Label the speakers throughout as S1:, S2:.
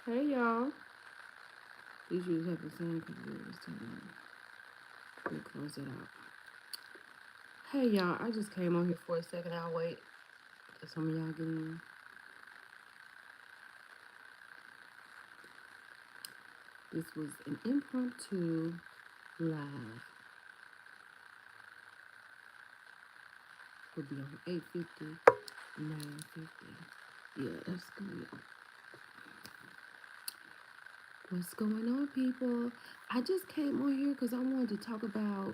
S1: Hey y'all. These shoes have the same color as tonight. Let me close it out. Hey y'all, I just came on here for a second. I'll wait till some of y'all get in. This was an impromptu live. We'll be on 8:50, 9:50. Yeah, that's good. What's going on, people? I just came on here because I wanted to talk about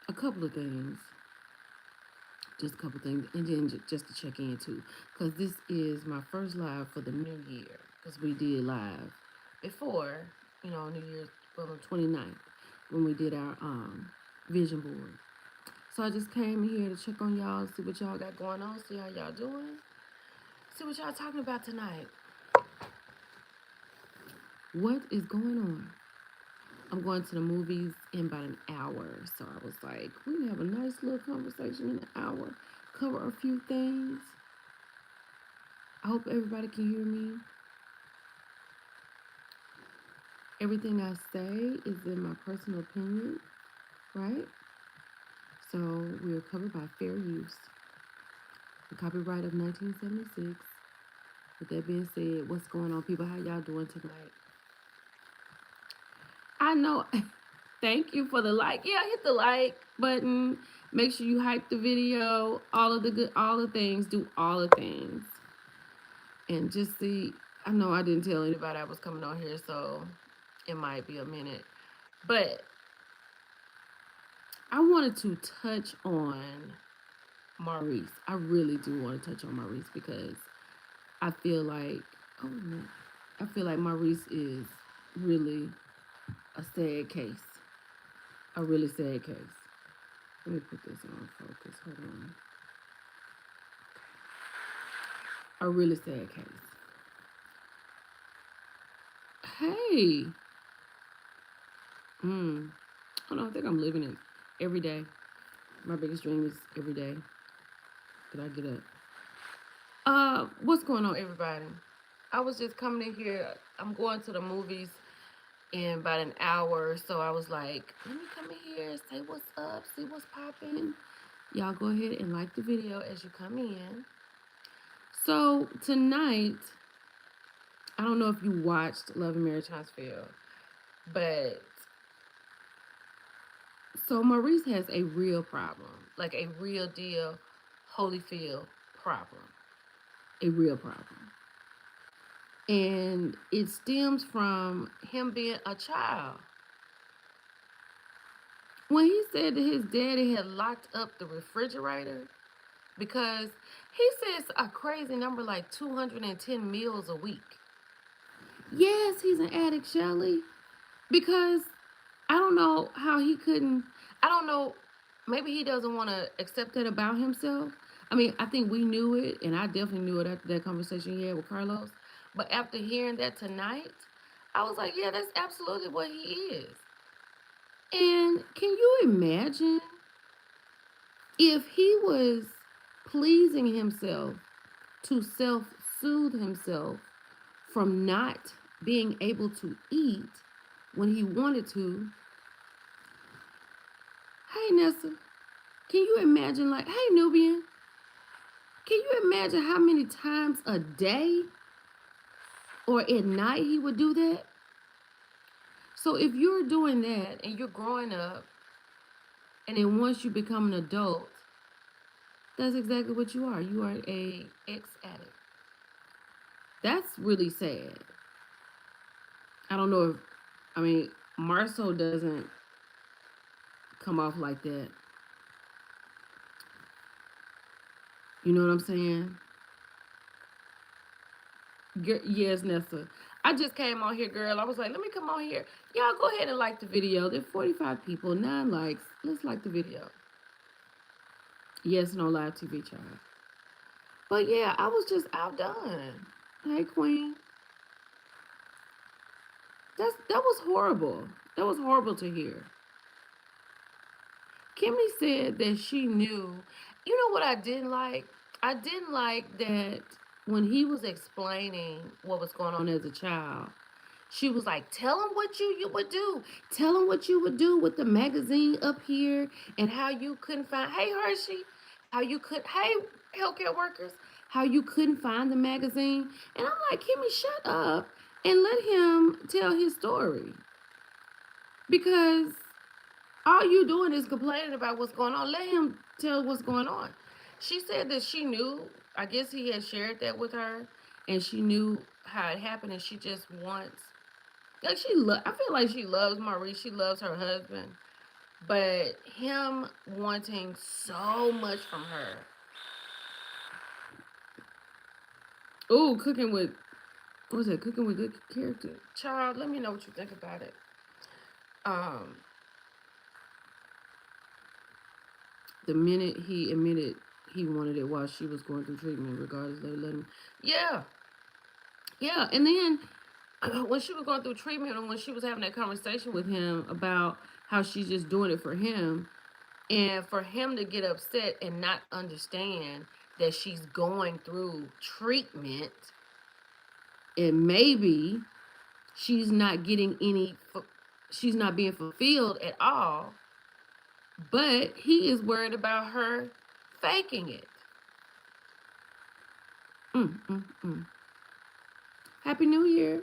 S1: a couple of things. Just a couple things, and then just to check in too, because this is my first live for the new year. Because we did live before, New Year's, well, on 29th, when we did our vision board. So I just came here to check on y'all, see what y'all got going on, see how y'all doing, see what y'all talking about tonight. What is going on? I'm going to the movies in about an hour, so I was like, we can have a nice little conversation in an hour, cover a few things. I hope everybody can hear me. Everything I say is in my personal opinion, right? So we are covered by fair use. The copyright of 1976. With that being said, what's going on, people? How y'all doing tonight? I know. Thank you for the like. Yeah, hit the like button. Make sure you hype the video. All the things. Do all the things. And just see. I know I didn't tell anybody I was coming on here, so it might be a minute. But I wanted to touch on Maurice. I really do want to touch on Maurice because I feel like, oh no, I feel like Maurice is really a sad case. A really sad case. Let me put this on focus. Hold on. A really sad case. Hey. Hold on, I think I'm living it every day. My biggest dream is every day that I get up. What's going on, everybody? I was just coming in here. I'm going to the movies in about an hour, so I was like, let me come in here, say what's up, see what's popping. Y'all go ahead and like the video as you come in. So tonight, I don't know if you watched Love and Marriage Huntsville, but so Maurice has a real problem, like a real deal Holyfield problem, a real problem. And it stems from him being a child. When he said that his daddy had locked up the refrigerator because he says a crazy number like 210 meals a week. Yes, he's an addict, Shelly, because I don't know how he couldn't, I don't know, maybe he doesn't want to accept that about himself. I mean, I think we knew it, and I definitely knew it after that conversation he had with Carlos. But after hearing that tonight, I was like, yeah, that's absolutely what he is. And can you imagine if he was pleasing himself to self-soothe himself from not being able to eat when he wanted to? Hey, Nessa, can you imagine, like, hey, Nubian, can you imagine how many times a day or at night he would do that? So if you're doing that and you're growing up, and then once you become an adult, that's exactly what you are. You are a ex-addict. That's really sad. I don't know if, I mean, Marcel doesn't come off like that. You know what I'm saying? Yes, Nessa. I just came on here, girl. I was like, let me come on here. Y'all go ahead and like the video. There's 45 people, 9 likes. Let's like the video. Yes, no live TV, child. But yeah, I was just outdone. Hey, Queen. That was horrible. That was horrible to hear. Kimmy said that she knew. You know what I didn't like? I didn't like that when he was explaining what was going on as a child, she was like, tell him what you would do. Tell him what you would do with the magazine up here and how you couldn't find, hey, Hershey, how you could, hey, healthcare workers, how you couldn't find the magazine. And I'm like, Kimmy, shut up and let him tell his story. Because all you doing is complaining about what's going on. Let him tell what's going on. She said that she knew, I guess he had shared that with her, and she knew how it happened, and she just wants, like, I feel like she loves Maurice. She loves her husband. But him wanting so much from her. Ooh, cooking with, what was that? Cooking with good character. Child, let me know what you think about it. The minute he admitted he wanted it while she was going through treatment, regardless, they let him. Yeah. Yeah. And then when she was going through treatment and when she was having that conversation with him about how she's just doing it for him, and for him to get upset and not understand that she's going through treatment and maybe she's not getting she's not being fulfilled at all, but he is worried about her faking it. Happy New Year.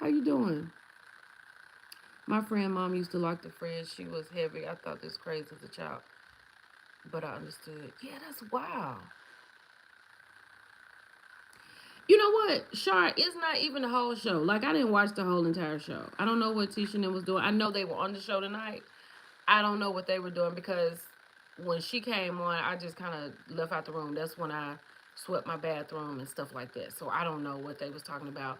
S1: How you doing? My friend mom used to lock the fridge. She was heavy. I thought this crazy as a child. But I understood. Yeah, that's wild. You know what, Shar, it's not even the whole show. Like, I didn't watch the whole entire show. I don't know what Tisha and them was doing. I know they were on the show tonight. I don't know what they were doing because when she came on, I just kind of left out the room. That's when I swept my bathroom and stuff like that. So I don't know what they was talking about.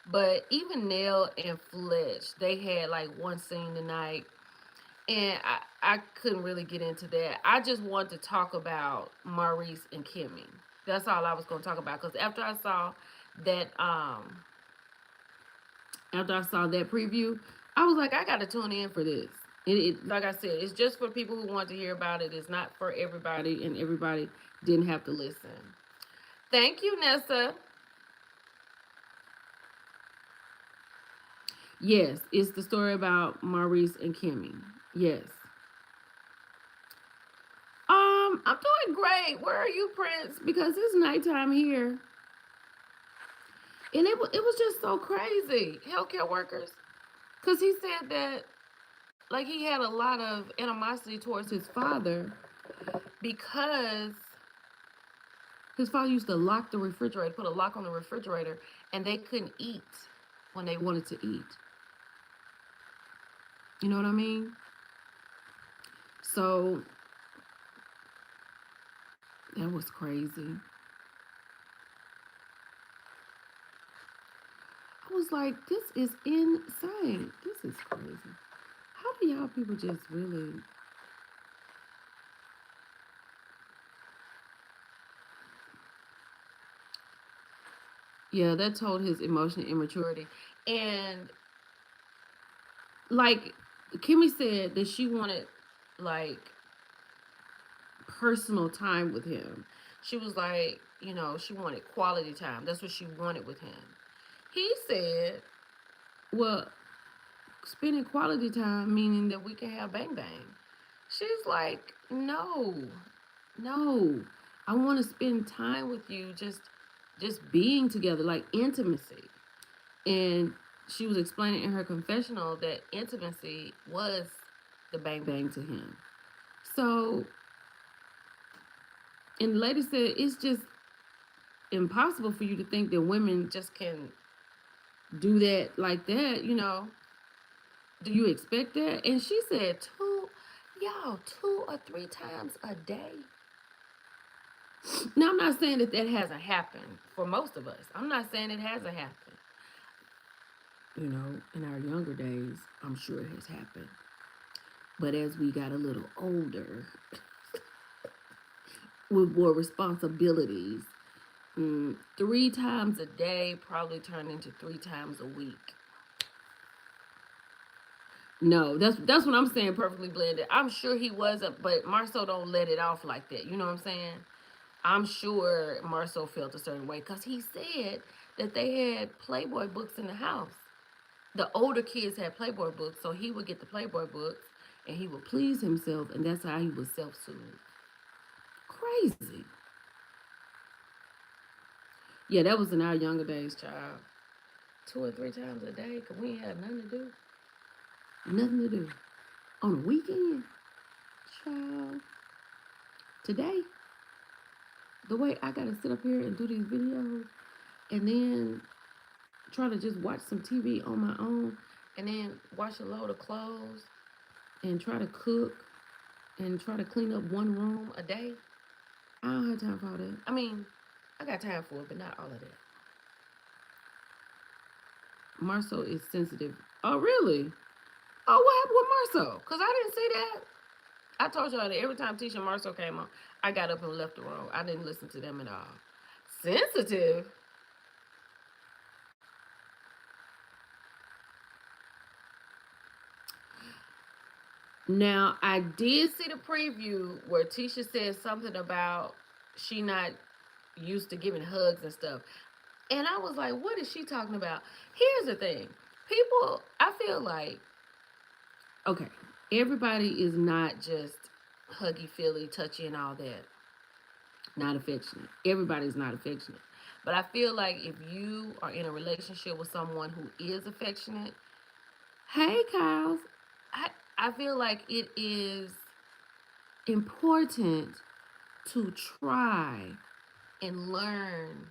S1: But even Nell and Fletch, they had like one scene tonight. And I couldn't really get into that. I just wanted to talk about Maurice and Kimmy. That's all I was going to talk about. Because after I saw that preview, I was like, I got to tune in for this. Like I said, it's just for people who want to hear about it. It's not for everybody, and everybody didn't have to listen. Thank you, Nessa. Yes, it's the story about Maurice and Kimmy. Yes. I'm doing great. Where are you, Prince? Because it's nighttime here. And it was just so crazy. Healthcare workers. Because he said that, like, he had a lot of animosity towards his father because his father used to lock the refrigerator, put a lock on the refrigerator, and they couldn't eat when they wanted to eat. You know what I mean? So that was crazy. I was like, this is insane. This is crazy. How do y'all people just really... Yeah, that told his emotional immaturity. And like Kimmy said that she wanted like personal time with him. She was like, you know, she wanted quality time. That's what she wanted with him. He said, well, spending quality time meaning that we can have bang bang. She's like, no. I want to spend time with you, just being together, like intimacy. And she was explaining in her confessional that intimacy was the bang bang to him. So, and the lady said, it's just impossible for you to think that women just can do that like that, you know. Do you expect that? And she said, 2 or 3 times a day. Now, I'm not saying that hasn't happened for most of us. I'm not saying it hasn't happened. You know, in our younger days, I'm sure it has happened. But as we got a little older, with more responsibilities, 3 times a day probably turned into 3 times a week. No, that's what I'm saying, perfectly blended. I'm sure he wasn't, but Marceau don't let it off like that. You know what I'm saying? I'm sure Marcel felt a certain way because he said that they had Playboy books in the house. The older kids had Playboy books, so he would get the Playboy books and he would please himself, and that's how he would self-soothe. Crazy. Yeah, that was in our younger days, child. 2 or 3 times a day because we ain't had nothing to do. Nothing to do. On a weekend, child. Today, the way I gotta sit up here and do these videos and then try to just watch some TV on my own and then wash a load of clothes and try to cook and try to clean up one room a day. I don't have time for all that. I mean, I got time for it, but not all of that. Marcel is sensitive. Oh, really? Oh, what happened with Marcel? Because I didn't see that. I told y'all that every time Tisha and Marcel came on, I got up and left the room. I didn't listen to them at all. Sensitive? Now, I did see the preview where Tisha said something about she not used to giving hugs and stuff. And I was like, what is she talking about? Here's the thing. People, I feel like, okay, everybody is not just huggy, feely, touchy, and all that. Not affectionate. Everybody's not affectionate. But I feel like if you are in a relationship with someone who is affectionate, hey, Kyles, I feel like it is important to try and learn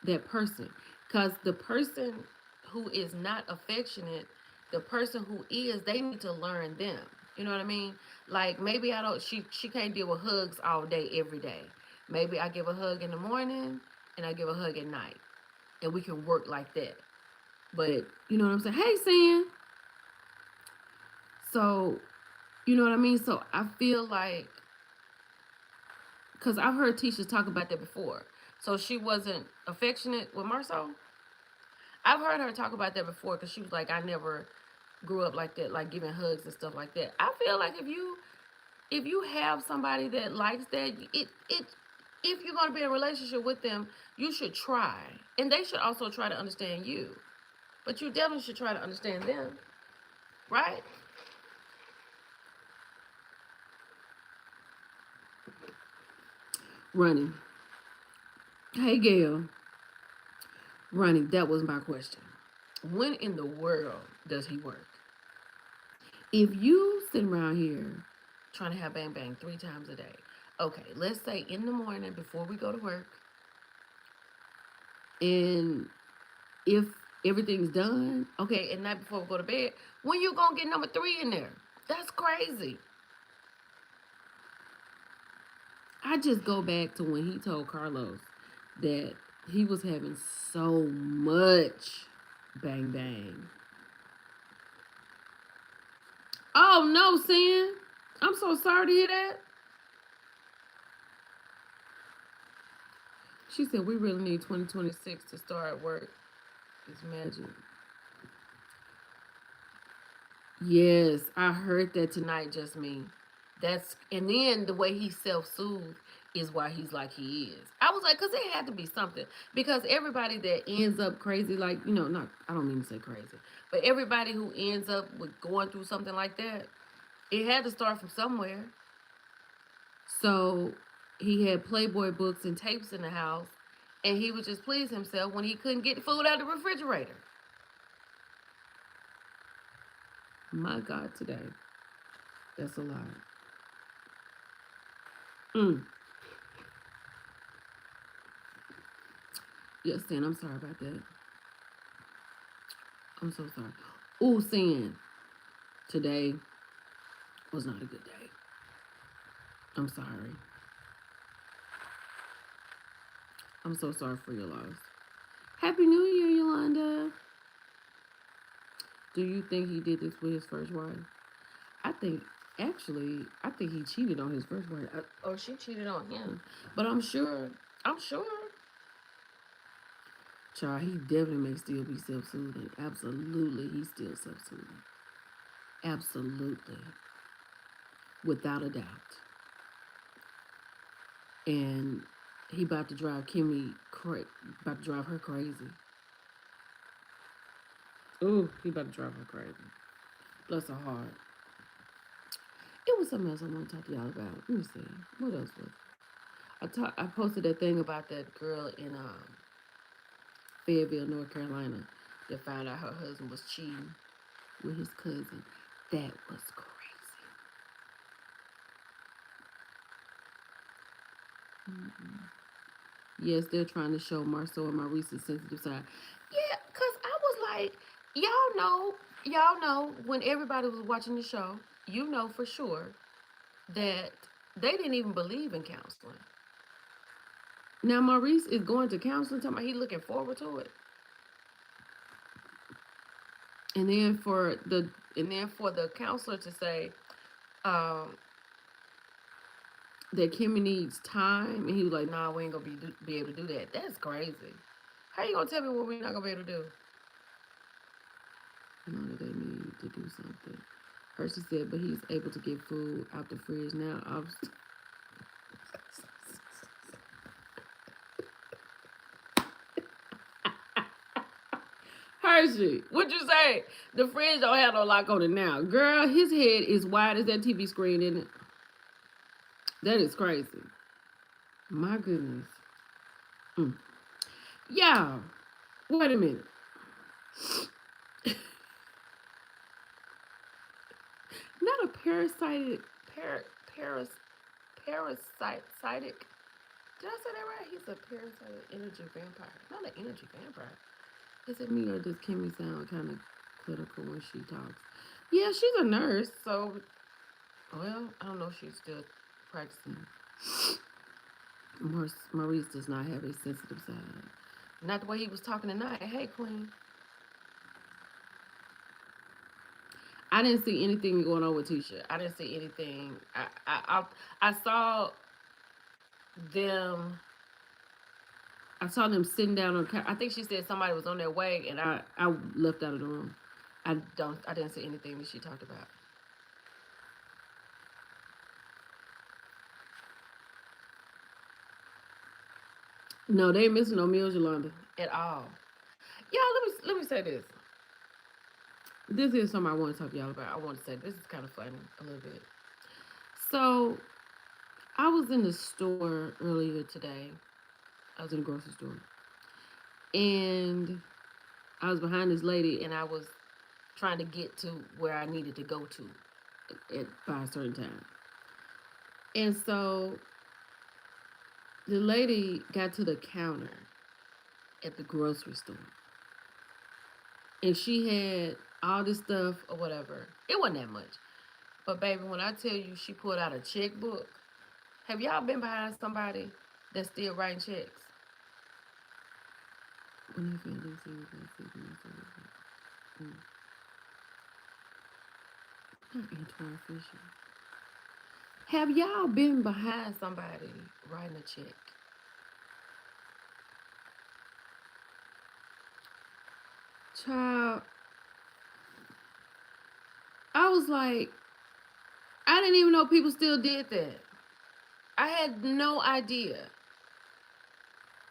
S1: that person. Because the person who is not affectionate, the person who is, they need to learn them. You know what I mean? Like maybe I don't she can't deal with hugs all day every day. Maybe I give a hug in the morning and I give a hug at night. And we can work like that. But you know what I'm saying? Hey, Sam. So, you know what I mean? So I feel like, because I've heard Tisha talk about that before. So she wasn't affectionate with Marcel. I've heard her talk about that before because she was like, I never grew up like that, like giving hugs and stuff like that. I feel like if you have somebody that likes that, if you're gonna be in a relationship with them, you should try, and they should also try to understand you. But you definitely should try to understand them, right? Running. Hey, Gail. Running. That was my question. When in the world does he work? If you sit around here trying to have bang bang 3 times a day, okay, let's say in the morning before we go to work, and if everything's done, okay, at night before we go to bed, when you gonna get number 3 in there? That's crazy. I just go back to when he told Carlos that he was having so much bang bang. Oh no, Sin. I'm so sorry to hear that. She said we really need 2026 to start work. It's magic. Yes, I heard that tonight, just me. That's and then the way he self-soothed is why he's like he is. I was like, cause it had to be something. Because everybody that ends up crazy, like, not I don't mean to say crazy, but everybody who ends up with going through something like that, it had to start from somewhere. So he had Playboy books and tapes in the house, and he would just please himself when he couldn't get food out of the refrigerator. My God, today. That's a lot. Mm. Yes, Sin, I'm sorry about that. I'm so sorry. Oh, Sin, today was not a good day. I'm sorry. I'm so sorry for your loss. Happy New Year, Yolanda. Do you think he did this with his first wife? I think he cheated on his first wife. Or she cheated on him. But I'm sure. Child, he definitely may still be self-soothing. Absolutely, he's still self-soothing. Absolutely. Without a doubt. and he about to drive Kimmy about to drive her crazy. Ooh, he about to drive her crazy. Bless her heart. It was something else I want to talk to y'all about. Let me see. What else was it? I posted that thing about that girl in Fayetteville, North Carolina, that found out her husband was cheating with his cousin. That was crazy. Yes, they're trying to show Marceau and Maurice's sensitive side. Yeah, because I was like, y'all know when everybody was watching the show, you know for sure that they didn't even believe in counseling. Now Maurice is going to counseling, talking about he looking forward to it. And then for the counselor to say um, that Kimmy needs time, and he was like, "Nah, we ain't gonna be able to do that." That's crazy. How you gonna tell me what we're not gonna be able to do? You know that they need to do something. Hershey said, but he's able to get food out the fridge now. Hershey, what you say? The fridge don't have no lock on it now. Girl, his head is wide as that TV screen, isn't it? That is crazy. My goodness. Yeah. Wait a minute. Not a parasitic, parasitic. Did I say that right? He's a parasitic energy vampire. Not an energy vampire. Is it me or does Kimmy sound kind of clinical when she talks? Yeah, she's a nurse, so, well, I don't know if she's still practicing. Maurice does not have a sensitive side. Not the way he was talking tonight. Hey, Queen. I didn't see anything going on with Tisha. I didn't see anything. I saw them. I saw them sitting down on. I think she said somebody was on their way, and I left out of the room. I didn't see anything that she talked about. No, they ain't missing no meals, Yolanda, at all. Y'all, let me say this. This is something I want to talk to y'all about. I want to say this is kind of funny a little bit. So, I was in the store earlier today. I was in the grocery store, and I was behind this lady, and I was trying to get to where I needed to go to by a certain time. And so the lady got to the counter at the grocery store, and she had all this stuff or whatever. It wasn't that much. But baby, when I tell you she pulled out a checkbook, have y'all been behind somebody that's still writing checks? Have y'all been behind somebody writing a check? Child, I was like, I didn't even know people still did that. I had no idea.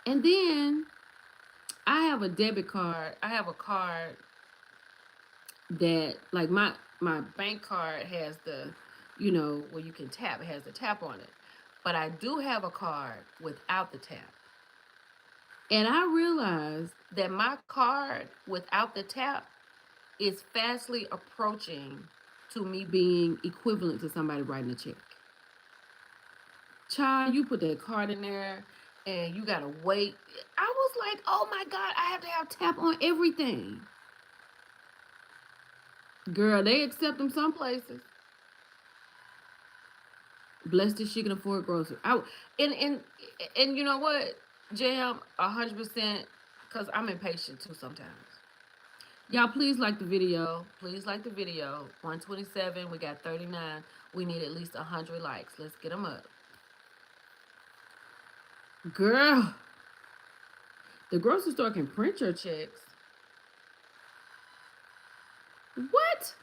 S1: And then I have a debit card. I have a card that, like, my bank card has the, where you can tap. It has the tap on it. But I do have a card without the tap. And I realized that my card without the tap is fastly approaching to me being equivalent to somebody writing a check. Child, you put that card in there and you gotta wait. I was like, oh my God, I have to have tap on everything. Girl, they accept them some places. Blessed if she can afford groceries. And you know what, Jam, 100%, because I'm impatient too sometimes. Y'all, please like the video. Please like the video. 127, we got 39. We need at least 100 likes. Let's get them up. Girl, the grocery store can print your checks. What?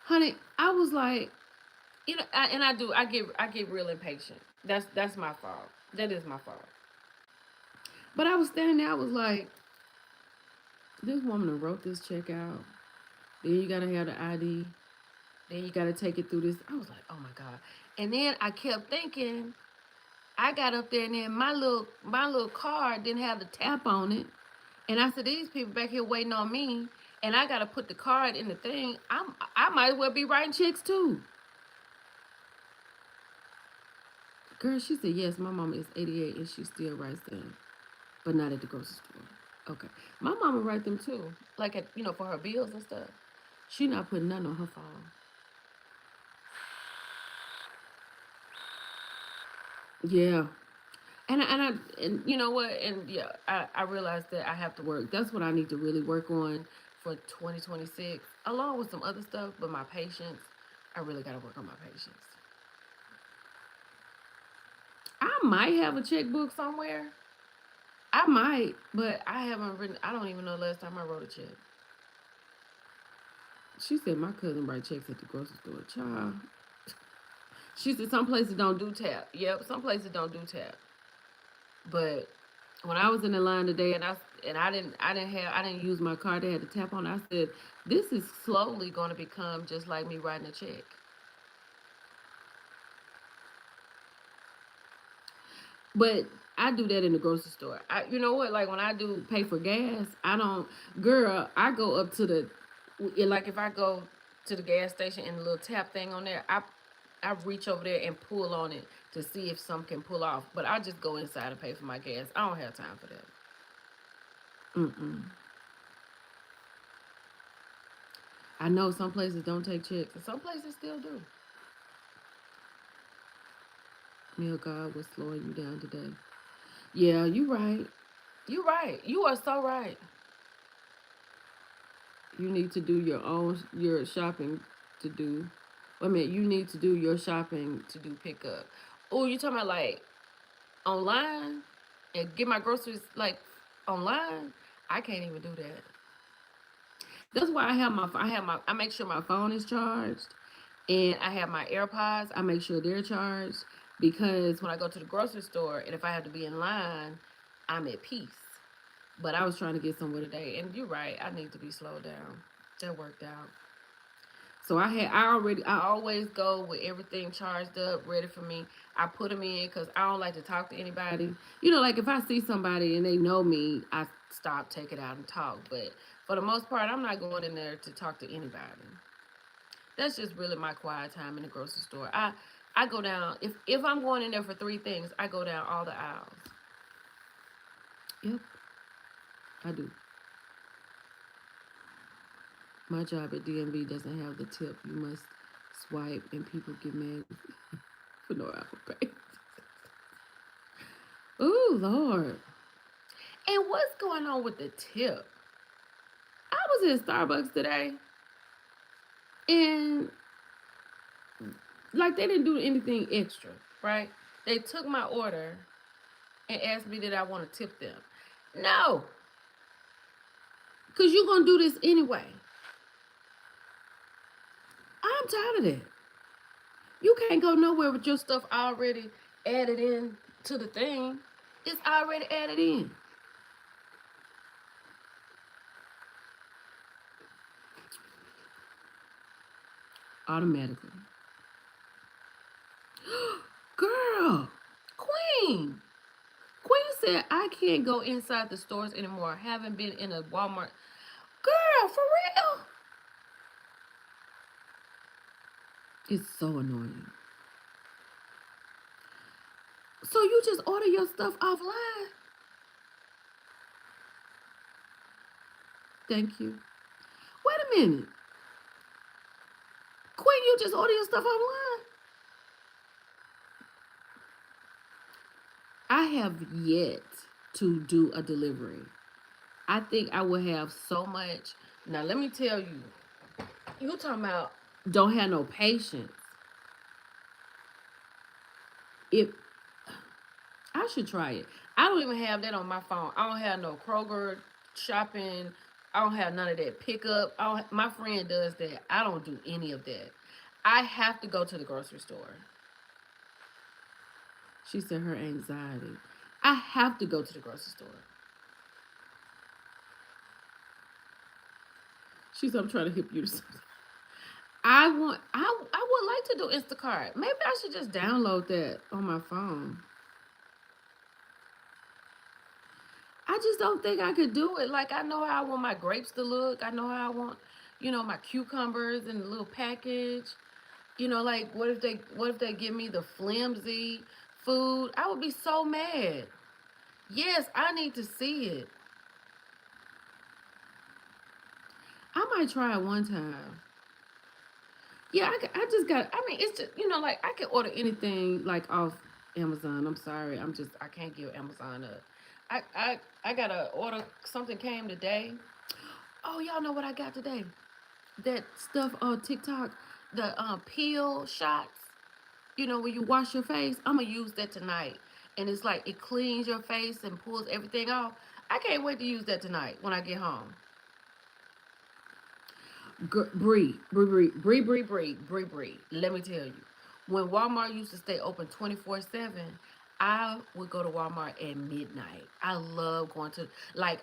S1: Honey, I was like, And I get real impatient. That's my fault. That is my fault. But I was standing there, I was like, this woman who wrote this check out. Then you gotta have the ID. Then you gotta take it through this. I was like, oh my God. And then I kept thinking, I got up there and then my little card didn't have the tap on it. And I said, these people back here waiting on me, and I gotta put the card in the thing. I might as well be writing checks too. Girl, she said, yes, my mama is 88 and she still writes them, but not at the grocery store. Okay. My mama write them too. Like for her bills and stuff. She not putting none on her phone. Yeah. And you know what? And yeah, I realized that I have to work. That's what I need to really work on for 2026, along with some other stuff, but my patience. I really gotta work on my patience. I might have a checkbook somewhere. I might, but I haven't written. I don't even know the last time I wrote a check. She said my cousin write checks at the grocery store. Child. She said some places don't do tap. Yep, some places don't do tap. But when I was in the line today, and I didn't use my card. They had to tap on. I said, this is slowly going to become just like me writing a check. But I do that in the grocery store. You know what? Like when I do pay for gas, I don't. Girl, I go up to the, like if I go to the gas station and the little tap thing on there, I reach over there and pull on it to see if some can pull off. But I just go inside and pay for my gas. I don't have time for that. Mm-mm. I know some places don't take checks, and some places still do. May God was slowing you down today. Yeah, you right. You right. You are so right. You need to do your shopping to do. I mean, you need to do your shopping to do pickup. Oh, you talking about like online and get my groceries like online? I can't even do that. That's why I make sure my phone is charged, and I have my AirPods. I make sure they're charged because when I go to the grocery store and if I have to be in line, I'm at peace. But I was trying to get somewhere today, and you're right. I need to be slowed down. That worked out. So I always go with everything charged up, ready for me. I put them in because I don't like to talk to anybody. Like if I see somebody and they know me, I stop, take it out, and talk. But for the most part, I'm not going in there to talk to anybody. That's just really my quiet time in the grocery store. I go down if I'm going in there for three things, I go down all the aisles. Yep, I do. My job at DMV doesn't have the tip. You must swipe, and people get mad for no Apple Pay. Oh Lord! And what's going on with the tip? I was in Starbucks today, and like they didn't do anything extra, right? They took my order and asked me did I want to tip them. No, because you're gonna do this anyway. I'm tired of that. You can't go nowhere with your stuff already added in to the thing. It's already added in. Automatically. Girl, Queen. Queen said I can't go inside the stores anymore. I haven't been in a Walmart. Girl, for real? It's so annoying. So you just order your stuff offline? Thank you. Wait a minute. Queen, you just order your stuff online? I have yet to do a delivery. I think I will have so much. Now, let me tell you, you talking about don't have no patience. If I should try it. I don't even have that on my phone. I don't have no Kroger shopping. I don't have none of that pickup. My friend does that. I don't do any of that. I have to go to the grocery store. She said her anxiety. I have to go to the grocery store. She said I'm trying to hip you to something. I would like to do Instacart. Maybe I should just download that on my phone. I just don't think I could do it. Like I know how I want my grapes to look. I know how I want, my cucumbers in a little package. Like what if they give me the flimsy food? I would be so mad. Yes, I need to see it. I might try it one time. Yeah, I just got. I mean, it's just like I can order anything like off Amazon. I'm sorry, I can't give Amazon up. I gotta order something came today. Oh, y'all know what I got today? That stuff on TikTok, the peel shots. When you wash your face, I'm gonna use that tonight, and it's like it cleans your face and pulls everything off. I can't wait to use that tonight when I get home. Bree. Let me tell you, when Walmart used to stay open 24/7, I would go to Walmart at midnight. I love going to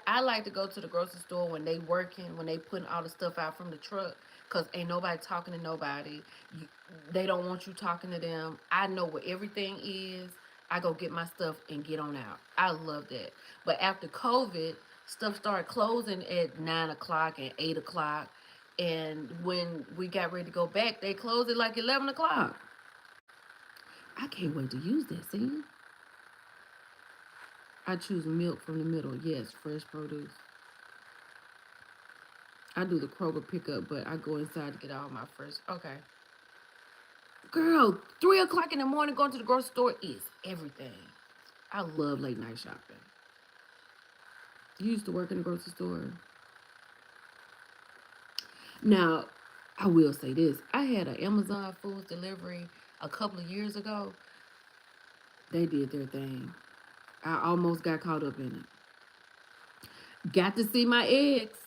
S1: I like to go to the grocery store when they working, when they putting all the stuff out from the truck, cause ain't nobody talking to nobody. You, they don't want you talking to them. I know where everything is. I go get my stuff and get on out. I love that. But after COVID, stuff started closing at 9 o'clock and 8 o'clock. And when we got ready to go back, they closed at like 11 o'clock. I can't wait to use that, see? I choose milk from the middle. Yes, fresh produce. I do the Kroger pickup, but I go inside to get all my fresh. Okay. Girl, 3 o'clock in the morning going to the grocery store is everything. I love late night shopping. You used to work in the grocery store. Now, I will say this. I had an Amazon Foods delivery a couple of years ago. They did their thing. I almost got caught up in it. Got to see my eggs.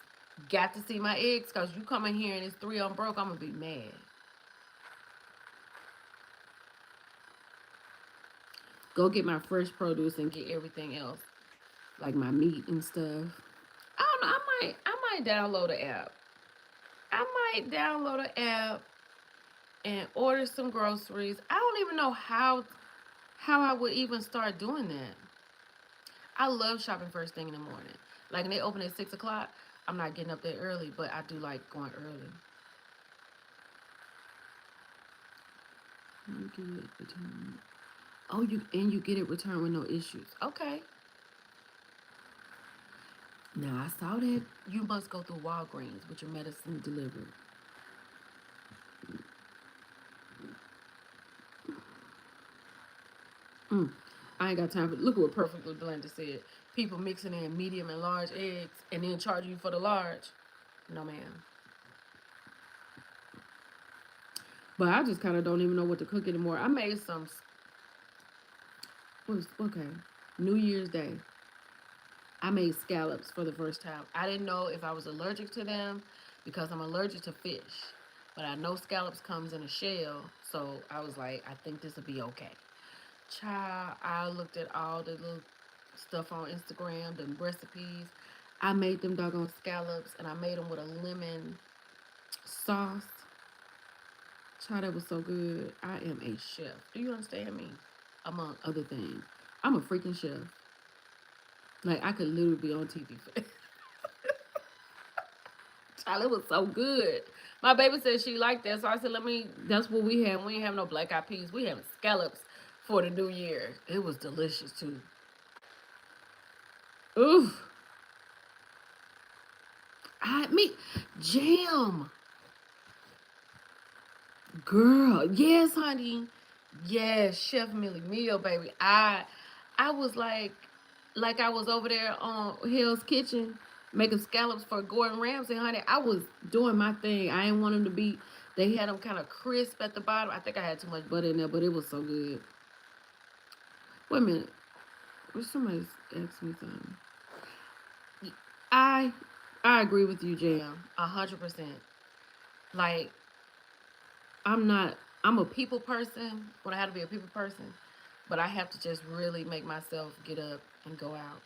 S1: Got to see my eggs, because you come in here and it's 3 on broke, I'm going to be mad. Go get my fresh produce and get everything else, like my meat and stuff. I don't know. I might download an app. I might download an app and order some groceries. I don't even know how I would even start doing that. I love shopping first thing in the morning. Like when they open at 6 o'clock, I'm not getting up there early, but I do like going early. You get it returned. Oh, you get it returned with no issues. Okay. Now I saw that you must go through Walgreens with your medicine delivered. I ain't got time for. Look at what Perfectly Blended said. People mixing in medium and large eggs and then charging you for the large. No, ma'am. But I just kind of don't even know what to cook anymore. I made some. Okay? New Year's Day. I made scallops for the first time. I didn't know if I was allergic to them because I'm allergic to fish. But I know scallops comes in a shell, so I was like, I think this will be okay. Child, I looked at all the little stuff on Instagram, the recipes. I made them doggone scallops, and I made them with a lemon sauce. Child, that was so good. I am a chef. Do you understand me? Among other things, I'm a freaking chef. Like I could literally be on TV. Child, it was so good. My baby said she liked that, so I said, "Let me." That's what we have. We ain't have no black eyed peas. We have scallops for the New Year. It was delicious too. Ooh, me jam, girl. Yes, honey. Yes, Chef Millie Meal, baby. I was like I was over there on Hell's Kitchen making scallops for Gordon Ramsay, honey. I was doing my thing. I didn't want them to be. They had them kind of crisp at the bottom. I think I had too much butter in there, but it was so good. Wait a minute. Somebody asked me something. I I agree with you, Jam. 100%. Like I'm a people person when I have to be a people person, but I have to just really make myself get up and go out.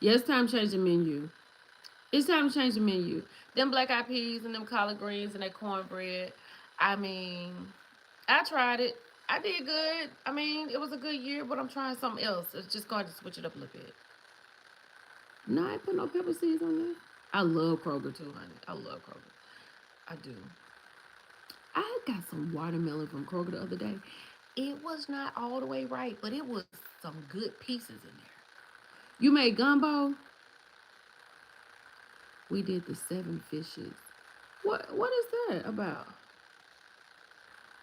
S1: Yeah, it's time to change the menu. It's time to change the menu. Them black eyed peas and them collard greens and that cornbread. I mean, I tried it. I did good. I mean, it was a good year, but I'm trying something else. It's just going to switch it up a little bit. No, I ain't put no pepper seeds on there. I love Kroger too, honey. I love Kroger. I do. I got some watermelon from Kroger the other day. It was not all the way right, but it was some good pieces in there. You made gumbo? We did the 7 fishes. What is that about?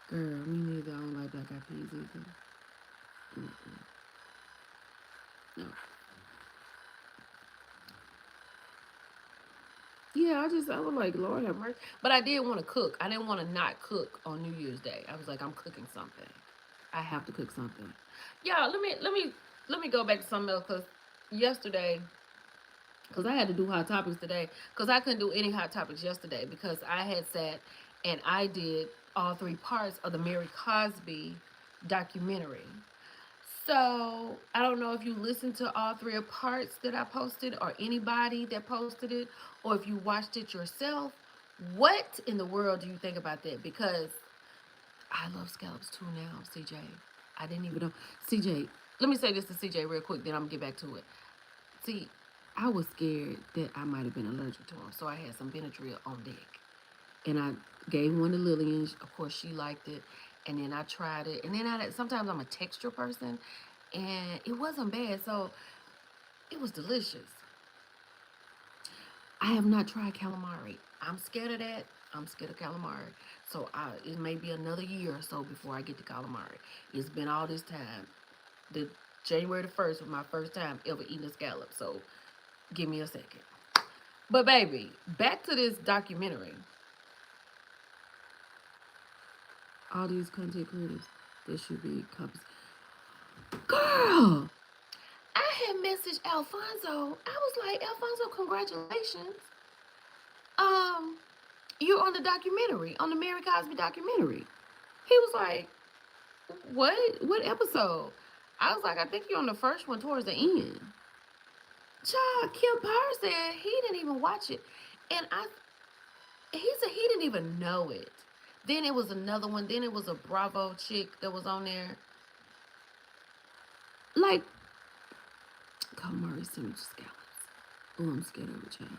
S1: Girl, me neither. I don't like black eyed peas either. Mm-mm. No. Yeah, I was like, Lord have mercy. But I did want to cook. I didn't want to not cook on New Year's Day. I was like, I'm cooking something. I have to cook something. Yeah, let me go back to something else because yesterday, because I had to do hot topics today, because I couldn't do any hot topics yesterday because I had sat and I did all 3 parts of the Mary Cosby documentary. So I don't know if you listened to all 3 parts that I posted or anybody that posted it or if you watched it yourself. What in the world do you think about that? Because I love scallops too now, CJ. I didn't even know. CJ, let me say this to CJ real quick, then I'm gonna get back to it. See, I was scared that I might have been allergic to them, so I had some Benadryl on deck. And I gave one to Lillian. Of course, she liked it. And then I tried it. And then sometimes I'm a texture person, and it wasn't bad. So it was delicious. I have not tried calamari. I'm scared of that. I'm scared of calamari. So it may be another year or so before I get to calamari. It's been all this time. The January the 1st was my first time ever eating a scallop. So give me a second. But baby, back to this documentary. All these content creators, there should be copies. Girl, I had messaged Alfonso. I was like, Alfonso, congratulations. Um, you're on the documentary, on the Mary Cosby documentary. He was like, what? What episode? I was like, I think you're on the first one towards the end. Child, Kim Power said he didn't even watch it. And he said he didn't even know it. Then it was another one. Then it was a Bravo chick that was on there. Like, calamari sandwich scallops. Oh, I'm scared of it, child.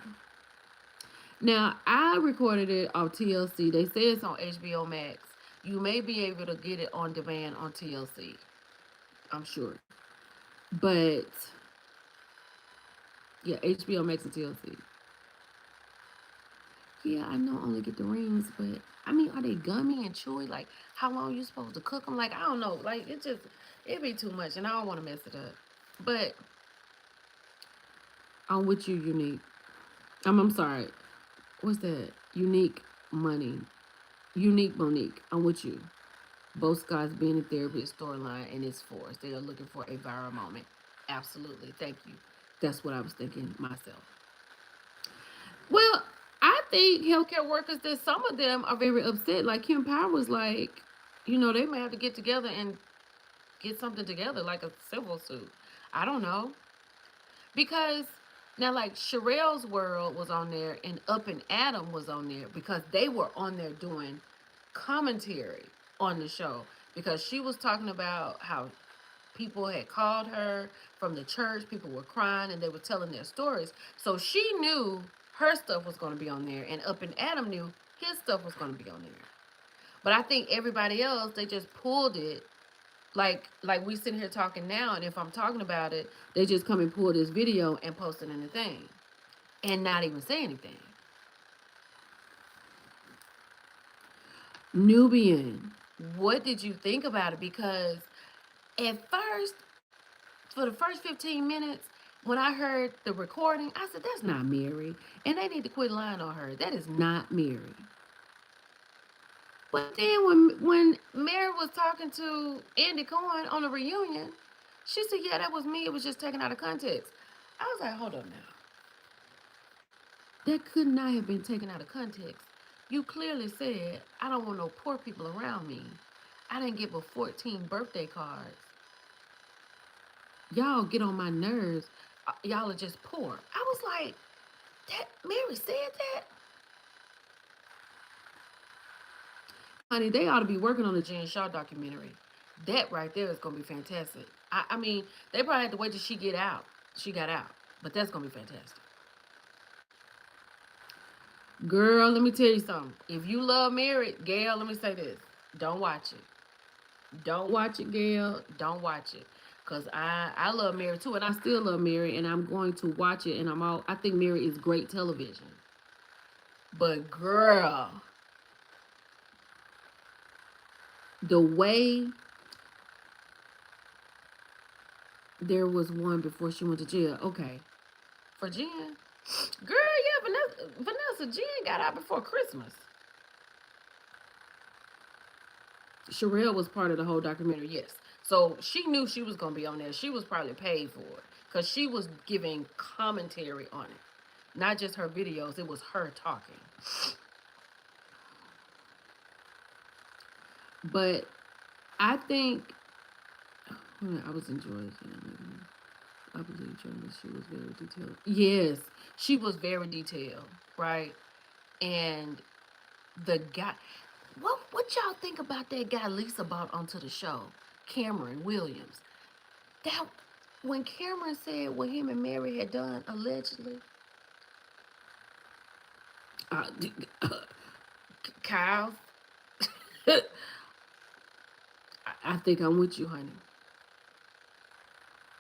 S1: Now, I recorded it on TLC. They say it's on HBO Max. You may be able to get it on demand on TLC. I'm sure. But, yeah, HBO Max and TLC. Yeah, I know I only get the rings, but, I mean, are they gummy and chewy? Like, how long are you supposed to cook them? Like, I don't know. Like, it'd be too much, and I don't want to mess it up. But, I'm with you, Unique. I'm sorry. What's that? Unique Money. Unique Monique. I'm with you. Both Scott's being a therapist storyline and it's forced. They are looking for a viral moment. Absolutely. Thank you. That's what I was thinking myself. Well, I think healthcare workers that some of them are very upset. Like Kim Power was like, they may have to get together and get something together, like a civil suit. I don't know. Because now, like Sherelle's World was on there and Up and Adam was on there because they were on there doing commentary on the show because she was talking about how people had called her from the church, people were crying and they were telling their stories. So she knew her stuff was going to be on there, and Up and Adam knew his stuff was going to be on there. But I think everybody else, they just pulled it like we sitting here talking now, and if I'm talking about it, they just come and pull this video and post it in the thing and not even say anything. Nubian, what did you think about it? Because at first, for the first 15 minutes, when I heard the recording, I said, that's not Mary. And they need to quit lying on her. That is not Mary. But then when Mary was talking to Andy Cohen on the reunion, she said, yeah, that was me. It was just taken out of context. I was like, hold on now. That could not have been taken out of context You clearly said, I don't want no poor people around me. I didn't give her 14 birthday cards. Y'all get on my nerves. Y'all are just poor. I was like, that Mary said that? Honey, they ought to be working on the Jen Shaw documentary. That right there is gonna be fantastic. I mean, they probably had to wait till she get out. She got out, but that's gonna be fantastic. Girl, let me tell you something. If you love Mary, Gail, let me say this: don't watch it. Don't watch it, Gail. Don't watch it, cause I love Mary too, and I still love Mary, and I'm going to watch it. And I think Mary is great television. But girl, the way there was one before she went to jail. Okay, for Jen. Girl, yeah, Vanessa Jen got out before Christmas. Sherelle was part of the whole documentary, yes. So she knew she was going to be on there. She was probably paid for it because she was giving commentary on it. Not just her videos, it was her talking. But I think, I was enjoying it. I believe Jonas, she was very detailed. Yes, she was very detailed, right? And the guy, what y'all think about that guy Lisa brought onto the show, Cameron Williams? That when Cameron said what him and Mary had done allegedly, uh, Kyle, I think I'm with you, honey.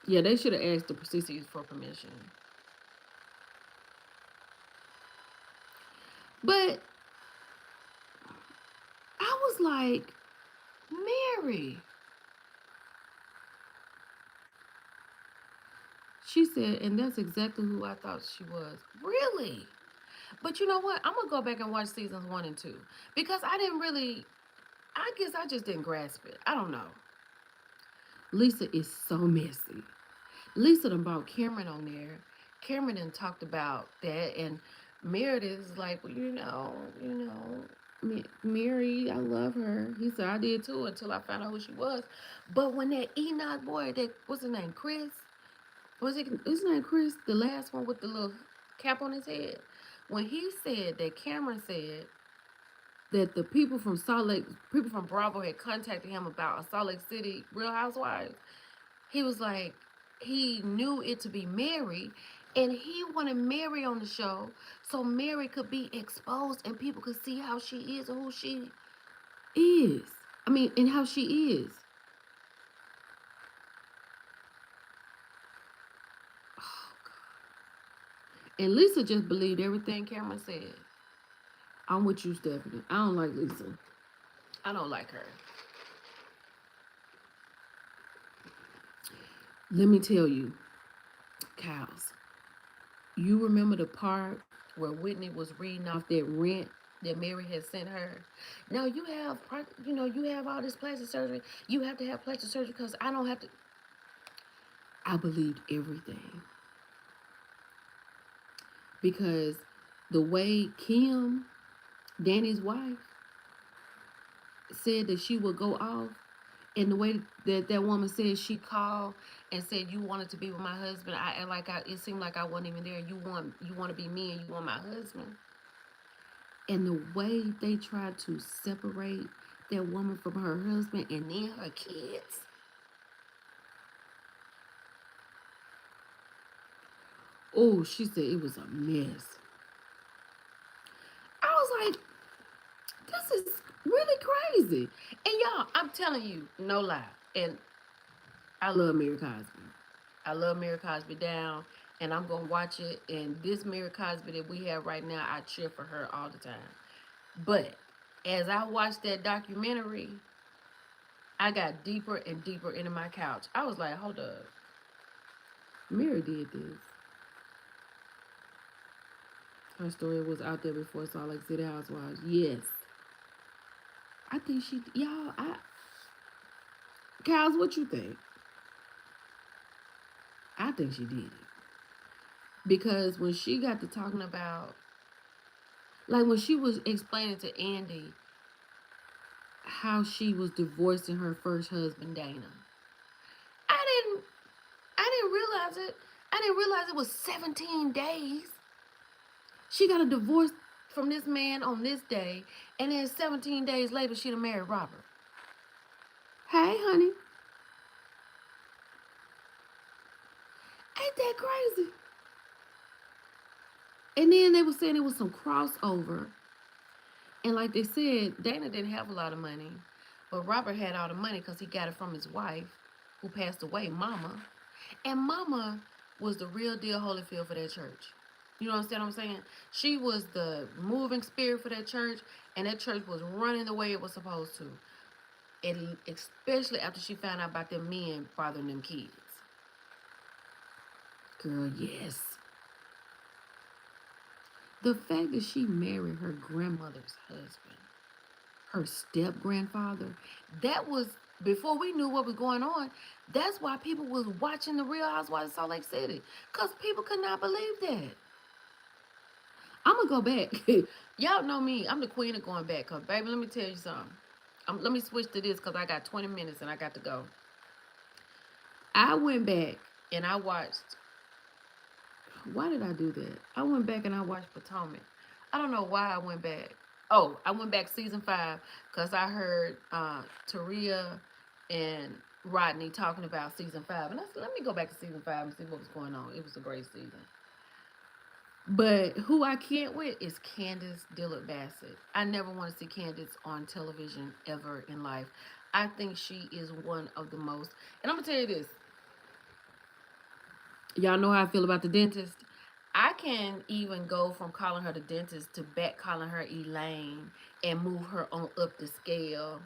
S1: Yeah, they should have asked the Pacifics for permission. But I was like, Mary. She said, and that's exactly who I thought she was. Really? But you know what? I'm going to go back and watch seasons 1 and 2 because I didn't really, I guess I just didn't grasp it. I don't know. Lisa is so messy. Lisa done brought Cameron on there. Cameron done talked about that, and Meredith is like, well, Mary, I love her. He said, I did too until I found out who she was. But when that Enoch boy, that, what's his name, Chris? Was it his name Chris? The last one with the little cap on his head? When he said that Cameron said that the people from Salt Lake, people from Bravo had contacted him about a Salt Lake City Real Housewives, he was like, he knew it to be Mary, and he wanted Mary on the show so Mary could be exposed and people could see how she is and who she is. I mean, and how she is. Oh, God. And Lisa just believed everything Cameron said. I'm with you, Stephanie. I don't like Lisa. I don't like her. Let me tell you, Cows, you remember the part where Whitney was reading off that rent that Mary had sent her? Now you have all this plastic surgery. You have to have plastic surgery because I don't have to. I believed everything because the way Kim, Danny's wife, said that she would go off, and the way that that woman said she called and said you wanted to be with my husband, it seemed like I wasn't even there. You want to be me and you want my husband. And the way they tried to separate that woman from her husband and then her kids. Oh, she said it was a mess. I was like, this is really crazy. And y'all, I'm telling you, no lie. And I love Mary Cosby. I love Mary Cosby down. And I'm going to watch it. And this Mary Cosby that we have right now, I cheer for her all the time. But as I watched that documentary, I got deeper and deeper into my couch. I was like, hold up. Mary did this. Her story was out there before Salt Lake City Housewives. Yes. I think Cows, what you think? I think she did it. Because when she got to talking about Like when she was explaining to Andy how she was divorcing her first husband, Dana. I didn't I didn't realize it. I didn't realize it was 17 days. She got a divorce from this man on this day, and then 17 days later, she'd have married Robert. Hey, honey. Ain't that crazy? And then they were saying it was some crossover. And like they said, Dana didn't have a lot of money, but Robert had all the money because he got it from his wife, who passed away, Mama. And Mama was the real deal Holyfield for that church. You know what I'm saying? She was the moving spirit for that church, and that church was running the way it was supposed to. And especially after she found out about them men bothering them kids. Girl, yes. The fact that she married her grandmother's husband, her step-grandfather, that was, before we knew what was going on, that's why people was watching the Real Housewives of Salt Lake City. Because people could not believe that. I'm going to go back. Y'all know me. I'm the queen of going back. Because, baby, let me tell you something. Let me switch to this because I got 20 minutes and I got to go. I went back and I watched. Why did I do that? I went back and I watched Potomac. I don't know why I went back. Oh, I went back season 5 because I heard Taria and Rodney talking about season 5. And I said, let me go back to season 5 and see what was going on. It was a great season. But who I can't with is Candace Dillard Bassett. I never want to see Candace on television ever in life. I think she is one of the most. And I'm going to tell you this. Y'all know how I feel about the dentist. I can even go from calling her the dentist to back calling her Elaine and move her on up the scale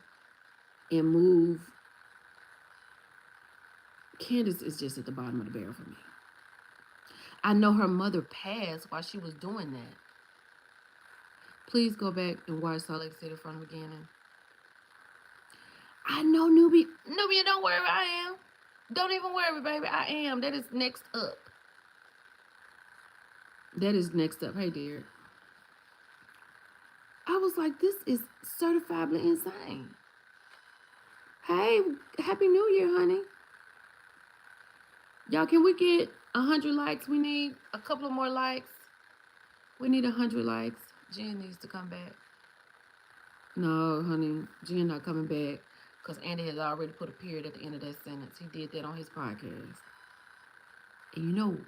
S1: and move. Candace is just at the bottom of the barrel for me. I know her mother passed while she was doing that. Please go back and watch Salt Lake City from the beginning. I know, Nubia. Nubia, don't worry, I am. Don't even worry, baby, I am. That is next up. That is next up. Hey, dear. I was like, this is certifiably insane. Hey, Happy New Year, honey. Y'all, can we get 100 likes? We need a couple of more likes. We need 100 likes. Jen needs to come back. No, honey, Jen not coming back because Andy has already put a period at the end of that sentence. He did that on his podcast. And you know,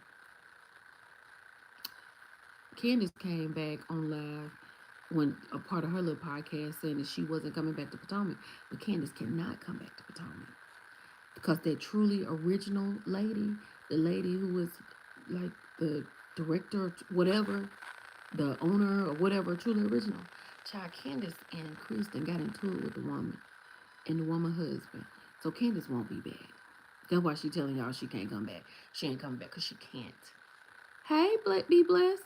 S1: Candace came back on live when a part of her little podcast saying that she wasn't coming back to Potomac. But Candace cannot come back to Potomac because that truly original lady, the lady who was like the director, whatever, the owner or whatever, truly original, child, Candace and Kristen got into it with the woman and the woman husband. So Candace won't be back. That's why she's telling y'all she can't come back. She ain't coming back because she can't. Hey, be blessed.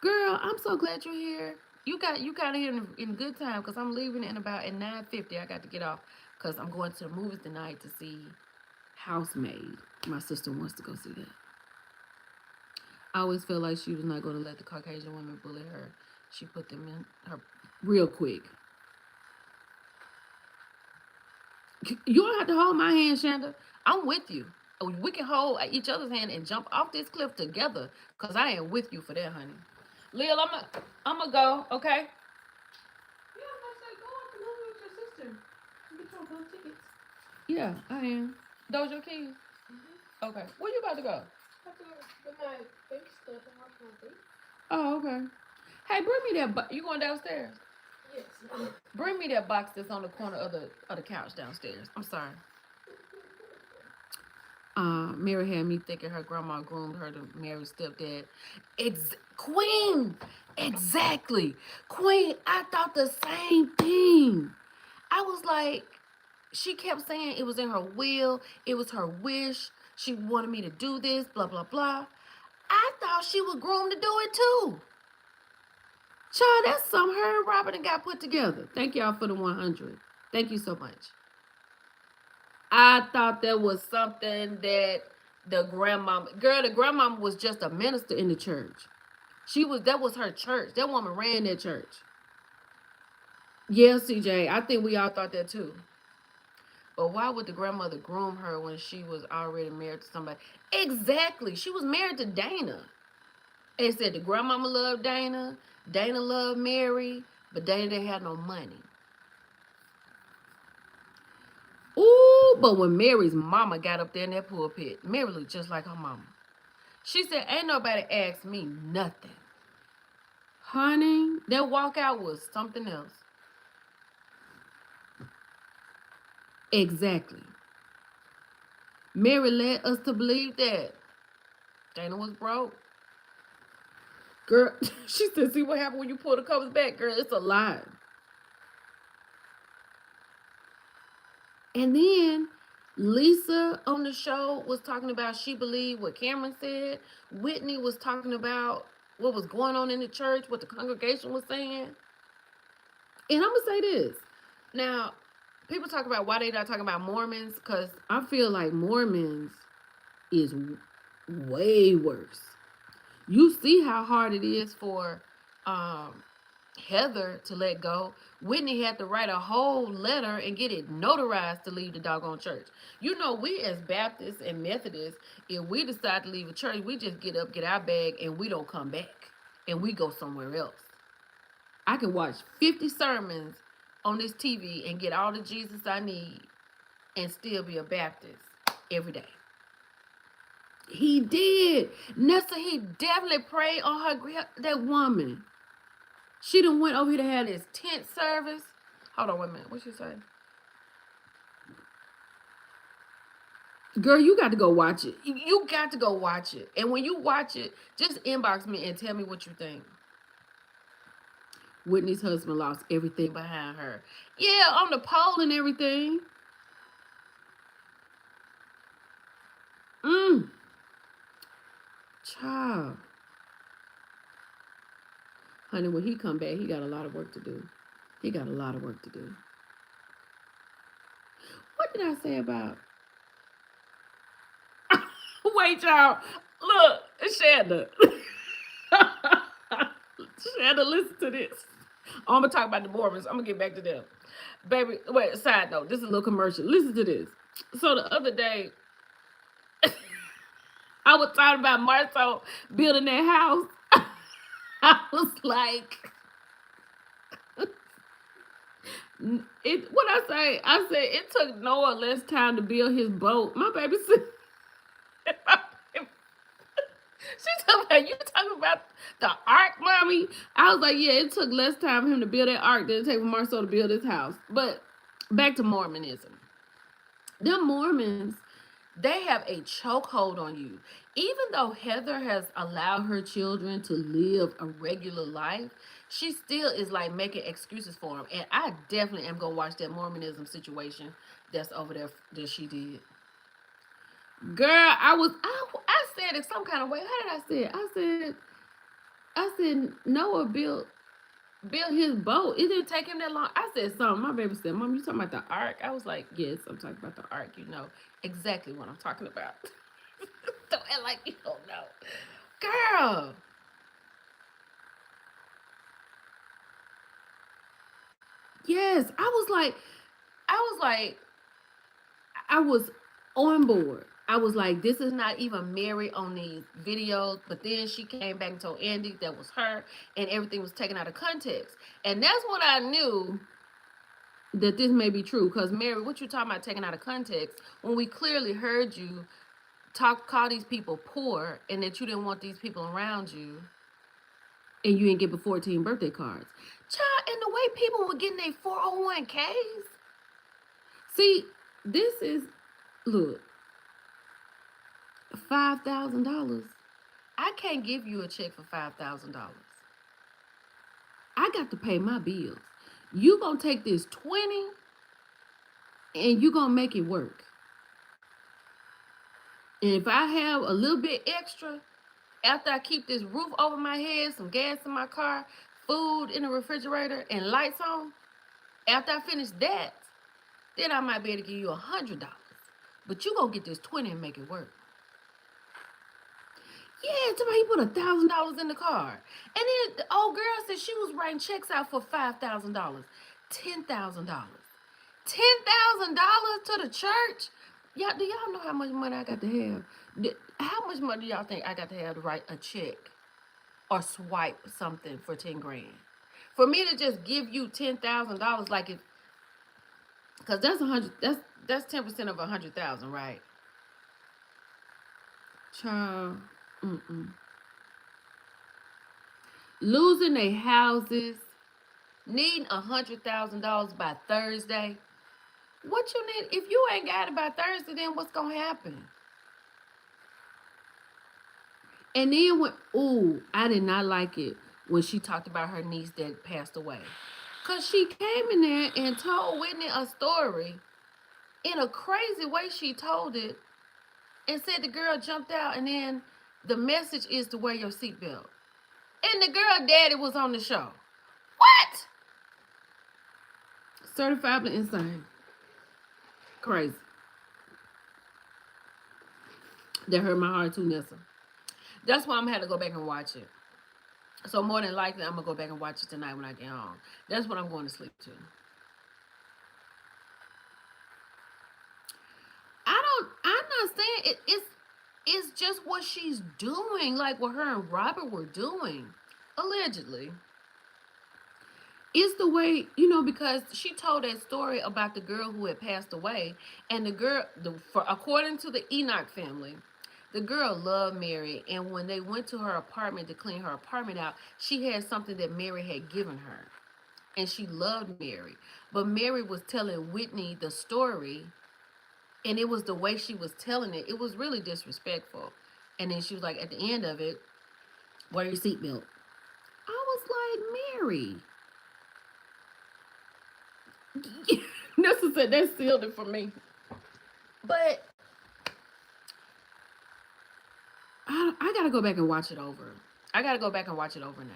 S1: Girl, I'm so glad you're here. You got here in good time because I'm leaving in about at 9:50. I got to get off because I'm going to the movies tonight to see Housemaid. My sister wants to go see that. I always felt like she was not going to let the Caucasian women bully her. She put them in her real quick. You don't have to hold my hand, Shanda. I'm with you. We can hold each other's hand and jump off this cliff together because I am with you for that, honey. Lil, I'm gonna go, okay? Yeah, I'm gonna say go out to movie with your sister. You get your those tickets. Yeah, I am. Those your keys? Mm-hmm. Okay. Where you about to go? I have to go with my fake stuff and watch my face. Oh, okay. Hey, bring me that. You going downstairs? Yes. Bring me that box that's on the corner of the couch downstairs. I'm sorry. Mary had me thinking her grandma groomed her to marry stepdad. Queen! Exactly. Queen, I thought the same thing. I was like, she kept saying it was in her will. It was her wish. She wanted me to do this, blah, blah, blah. I thought she was groomed to do it too. Child, that's something her and Robert got put together. Thank y'all for the 100. Thank you so much. I thought that was something that the grandmama was just a minister in the church. That was her church. That woman ran that church. Yeah, CJ, I think we all thought that too. But why would the grandmother groom her when she was already married to somebody? Exactly. She was married to Dana. They said the grandmama loved Dana, Dana loved Mary, but Dana didn't have no money. Ooh, but when Mary's mama got up there in that pulpit, Mary looked just like her mama. She said, ain't nobody asked me nothing. Honey, that walkout was something else. Exactly. Mary led us to believe that Dana was broke. Girl, she said, see what happened when you pull the covers back, girl? It's a lie. And then Lisa on the show was talking about she believed what Cameron said. Whitney was talking about what was going on in the church, what the congregation was saying. And I'm going to say this. Now, people talk about why they not talking about Mormons, because I feel like Mormons is way worse. You see how hard it is for Heather to let go. Whitney had to write a whole letter and get it notarized to leave the doggone church. You know, we as Baptists and Methodists, if we decide to leave a church, we just get up, get our bag, and we don't come back. And we go somewhere else. I can watch 50 sermons on this TV and get all the Jesus I need and still be a Baptist every day. He did. Nessa, he definitely prayed on her, that woman. She done went over here to have this tent service. Hold on, wait a minute. What she say? Girl, you got to go watch it. You got to go watch it. And when you watch it, just inbox me and tell me what you think. Whitney's husband lost everything behind her. Yeah, on the pole and everything. Child. Honey, when he come back, he got a lot of work to do. He got a lot of work to do. What did I say about? Wait, y'all. Look, Shanda. Shanda, listen to this. I'm going to talk about the Mormons. I'm going to get back to them. Baby, wait, side note. This is a little commercial. Listen to this. So the other day, I was talking about Marceau building that house. I was like, what I said it took Noah less time to build his boat. My baby said, she talking about, you talking about the ark, mommy? I was like, yeah, it took less time for him to build that ark than it take for Marceau to build his house. But back to Mormonism. Them Mormons, they have a chokehold on you. Even though Heather has allowed her children to live a regular life, she still is like making excuses for them. And I definitely am gonna watch that Mormonism situation that's over there that she did. Girl, I said it some kind of way. How did I say it? I said Noah built his boat. It didn't take him that long. I said something. My baby said, Mom, you talking about the ark? I was like, yes, I'm talking about the ark. You know exactly what I'm talking about. Don't act like you don't know. Girl. Yes, I was on board. I was like, this is not even Mary on these videos. But then she came back and told Andy that was her, and everything was taken out of context. And that's when I knew that this may be true. Because Mary, what you talking about taking out of context when we clearly heard you call these people poor and that you didn't want these people around you and you didn't get the 14 birthday cards. Child, and the way people were getting their 401ks. See, this is, look, $5,000. I can't give you a check for $5,000. I got to pay my bills. You gonna take this 20 and you gonna make it work. And if I have a little bit extra, after I keep this roof over my head, some gas in my car, food in the refrigerator, and lights on, after I finish that, then I might be able to give you $100. But you gonna get this 20 and make it work. Yeah, somebody he put $1,000 in the car. And then the old girl said she was writing checks out for $5,000, $10,000. $10,000 to the church? Y'all, do y'all know how much money I got to have? How much money do y'all think I got to have to write a check or swipe something for 10 grand? For me to just give you $10,000, like it, because that's 100. That's 10% of 100,000, right? Child, losing their houses, needing $100,000 by Thursday. What you need? If you ain't got it by Thursday, then what's gonna happen? And then when, ooh, I did not like it when she talked about her niece that passed away. Because she came in there and told Whitney a story in a crazy way. She told it and said the girl jumped out, and then the message is to wear your seatbelt. And the girl daddy was on the show. What? Certifiably insane. Crazy. That hurt my heart too, Nessa. That's why I'm gonna have to go back and watch it. So more than likely, I'm gonna go back and watch it tonight when I get home. That's what I'm going to sleep to. I'm not saying it's just what she's doing, like what her and Robert were doing, allegedly. It's the way, because she told that story about the girl who had passed away, and the girl, according to the Enoch family, the girl loved Mary, and when they went to her apartment to clean her apartment out, she had something that Mary had given her, and she loved Mary. But Mary was telling Whitney the story, and it was the way she was telling it. It was really disrespectful. And then she was like, at the end of it, wear your seatbelt. I was like, Mary. Nessa said that sealed it for me. But I gotta go back and watch it over. I gotta go back and watch it over now.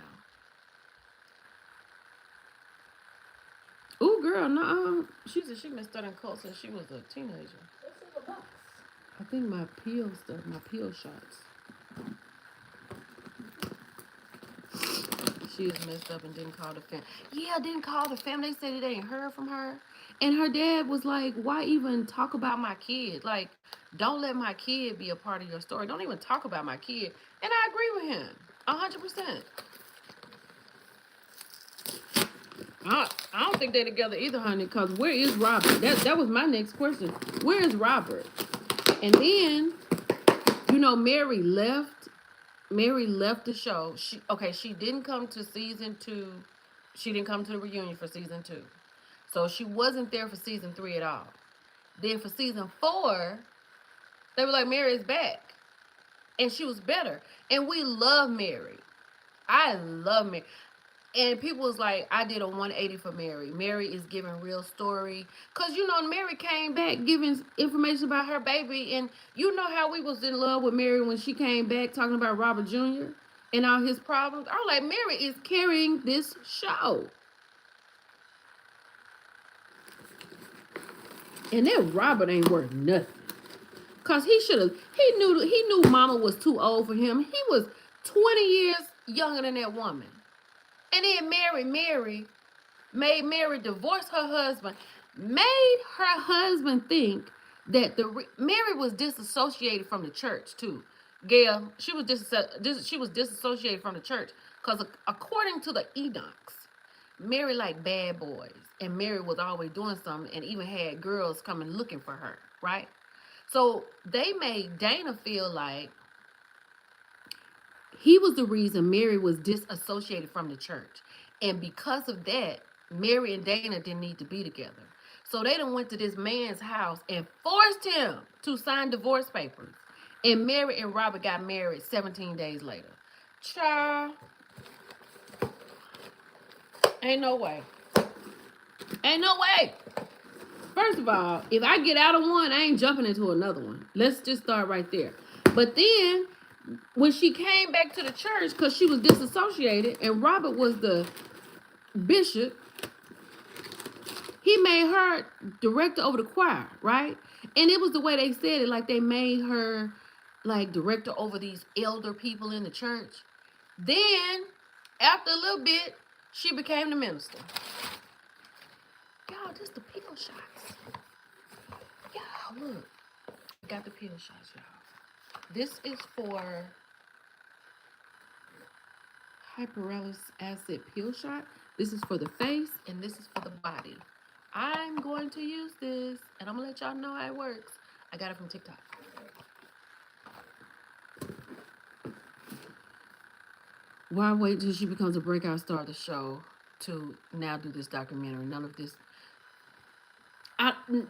S1: Ooh, girl, no. She said she been studying cult since she was a teenager.
S2: This is a box.
S1: I think my peel stuff, my peel shots. She is messed up and didn't call the fam. Yeah, didn't call the fam. They said it ain't heard from her. And her dad was like, why even talk about my kid? Like, don't let my kid be a part of your story. Don't even talk about my kid. And I agree with him. 100%. I don't think they're together either, honey, because where is Robert? That was my next question. Where is Robert? And then, Mary left. Mary left the show. She didn't come to season 2. She didn't come to the reunion for season 2. So she wasn't there for season 3 at all. Then for season 4, they were like, Mary is back. And she was better. And we love Mary. I love Mary. And people was like, I did a 180 for Mary. Mary is giving real story. Because, Mary came back giving information about her baby. And you know how we was in love with Mary when she came back talking about Robert Jr. and all his problems. I was like, Mary is carrying this show. And that Robert ain't worth nothing. Because he knew mama was too old for him. He was 20 years younger than that woman. And then Mary made Mary divorce her husband, made her husband think that Mary was disassociated from the church too. Gail, she was disassociated from the church because according to the Enochs, Mary liked bad boys, and Mary was always doing something, and even had girls coming looking for her, right? So they made Dana feel like he was the reason Mary was disassociated from the church. And because of that, Mary and Dana didn't need to be together. So they done went to this man's house and forced him to sign divorce papers. And Mary and Robert got married 17 days later. Child. Ain't no way. Ain't no way. First of all, if I get out of one, I ain't jumping into another one. Let's just start right there. But then, when she came back to the church, because she was disassociated, and Robert was the bishop, he made her director over the choir, right? And it was the way they said it, like they made her like director over these elder people in the church. Then, after a little bit, she became the minister. Y'all, just the pill shots. Y'all, look. I got the pill shots, y'all. This is for hyperuricemic acid pill shot. This is for the face, and this is for the body. I'm going to use this, and I'm going to let y'all know how it works. I got it from TikTok. Why wait till she becomes a breakout star of the show to now do this documentary? None of this.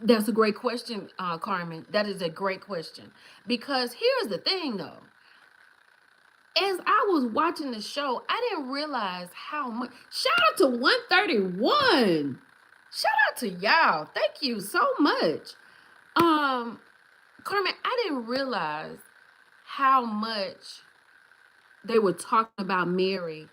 S1: That's a great question, Carmen. That is a great question. Because here's the thing, though. As I was watching the show, I didn't realize how much. Shout out to 131. Shout out to y'all. Thank you so much. Carmen, I didn't realize how much they were talking about Mary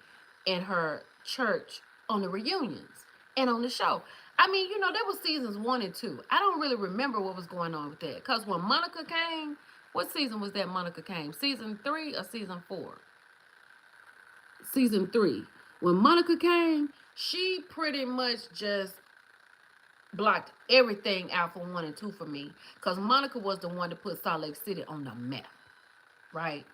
S1: and her church on the reunions and on the show. I mean, you know, that was seasons 1 and 2. I don't really remember what was going on with that. Because when Monica came, what season was that Monica came? Season 3 or season 4? Season 3. When Monica came, she pretty much just blocked everything out for 1 and 2 for me. Because Monica was the one to put Salt Lake City on the map. Right?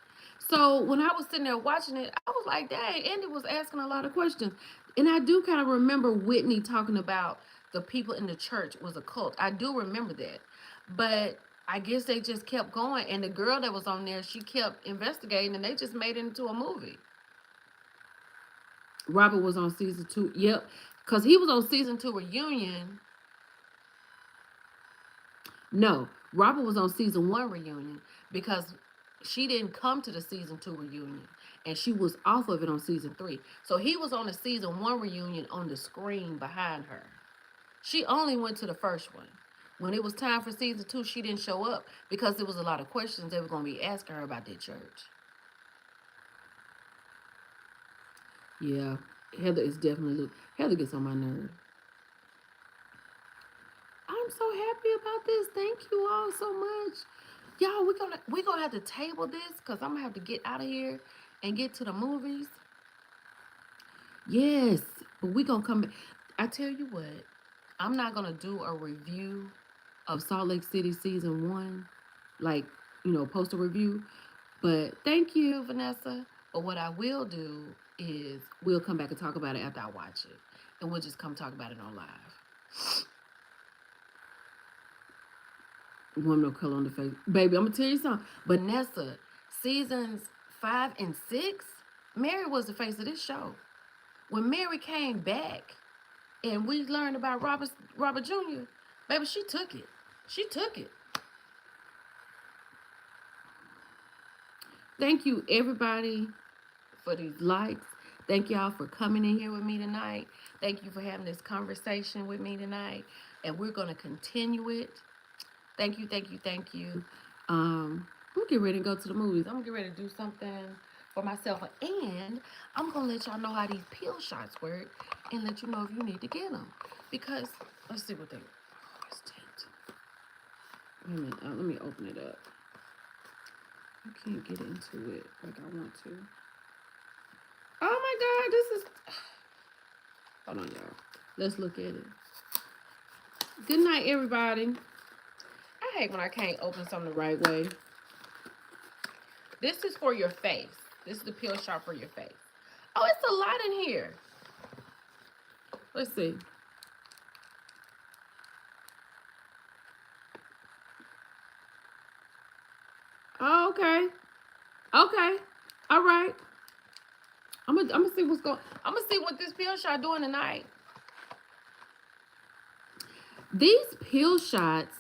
S1: So when I was sitting there watching it, I was like, dang, Andy was asking a lot of questions. And I do kind of remember Whitney talking about the people in the church was a cult. I do remember that. But I guess they just kept going. And the girl that was on there, she kept investigating, and they just made it into a movie. Robert was on season 2. Yep. Because he was on season 2 reunion. No, Robert was on season 1 reunion because she didn't come to the season 2 reunion, and she was off of it on season 3. So he was on the season 1 reunion on the screen behind her. She only went to the first one. When it was time for season 2, she didn't show up because there was a lot of questions they were going to be asking her about their church. Yeah, Heather is definitely, Heather gets on my nerve. I'm so happy about this. Thank you all so much. Y'all, we're gonna have to table this because I'm gonna have to get out of here and get to the movies. Yes, but we're gonna come back. I tell you what, I'm not gonna do a review of Salt Lake City season 1, like, you know, post a review. But thank you, Vanessa. But what I will do is we'll come back and talk about it after I watch it, and we'll just come talk about it on live. One no color on the face. Baby, I'm going to tell you something. Vanessa, seasons 5 and 6, Mary was the face of this show. When Mary came back and we learned about Robert Jr., baby, she took it. She took it. Thank you, everybody, for these likes. Thank y'all for coming in here with me tonight. Thank you for having this conversation with me tonight. And we're going to continue it. Thank you, thank you, thank you. I'm gonna get ready to go to the movies. I'm gonna get ready to do something for myself, and I'm gonna let y'all know how these pill shots work, and let you know if you need to get them. Because let's see what they. Oh, it's taped. Wait a minute. Let me open it up. I can't get into it like I want to. Oh my God, this is. Hold on, y'all. Let's look at it. Good night, everybody. I hate when I can't open something the right way. This is for your face. This is the pill shot for your face. Oh, it's a lot in here. Let's see. Oh, okay. Okay. All right. I'm gonna see what's going. I'm gonna see what this pill shot doing tonight. These pill shots,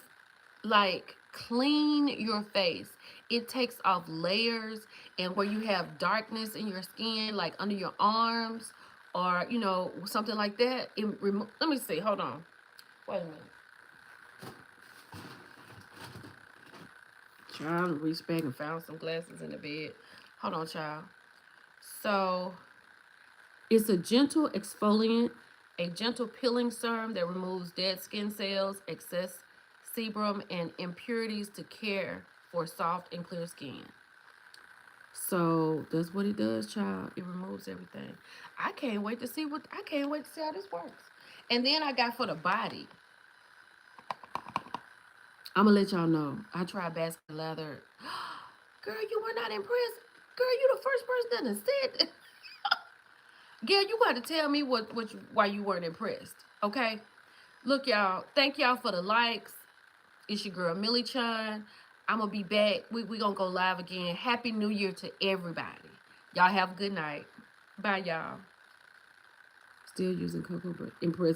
S1: like, clean your face. It takes off layers, and where you have darkness in your skin, like under your arms, or you know, something like that. Let me see. Hold on. Wait a minute. Child, reached back and found some glasses in the bed. Hold on, child. So, it's a gentle exfoliant, a gentle peeling serum that removes dead skin cells, excess sebum, and impurities to care for soft and clear skin. So that's what it does, child. It removes everything. I can't wait to see how this works. And then I got for the body. I'm gonna let y'all know. I tried basket leather. Girl, you were not impressed. Girl, you the first person that said that. Gail, you got to tell me why you weren't impressed. Okay? Look, y'all. Thank y'all for the likes. It's your girl Millie Chun. I'm gonna be back. We gonna go live again. Happy New Year to everybody. Y'all have a good night. Bye, y'all. Still using cocoa, but impressed.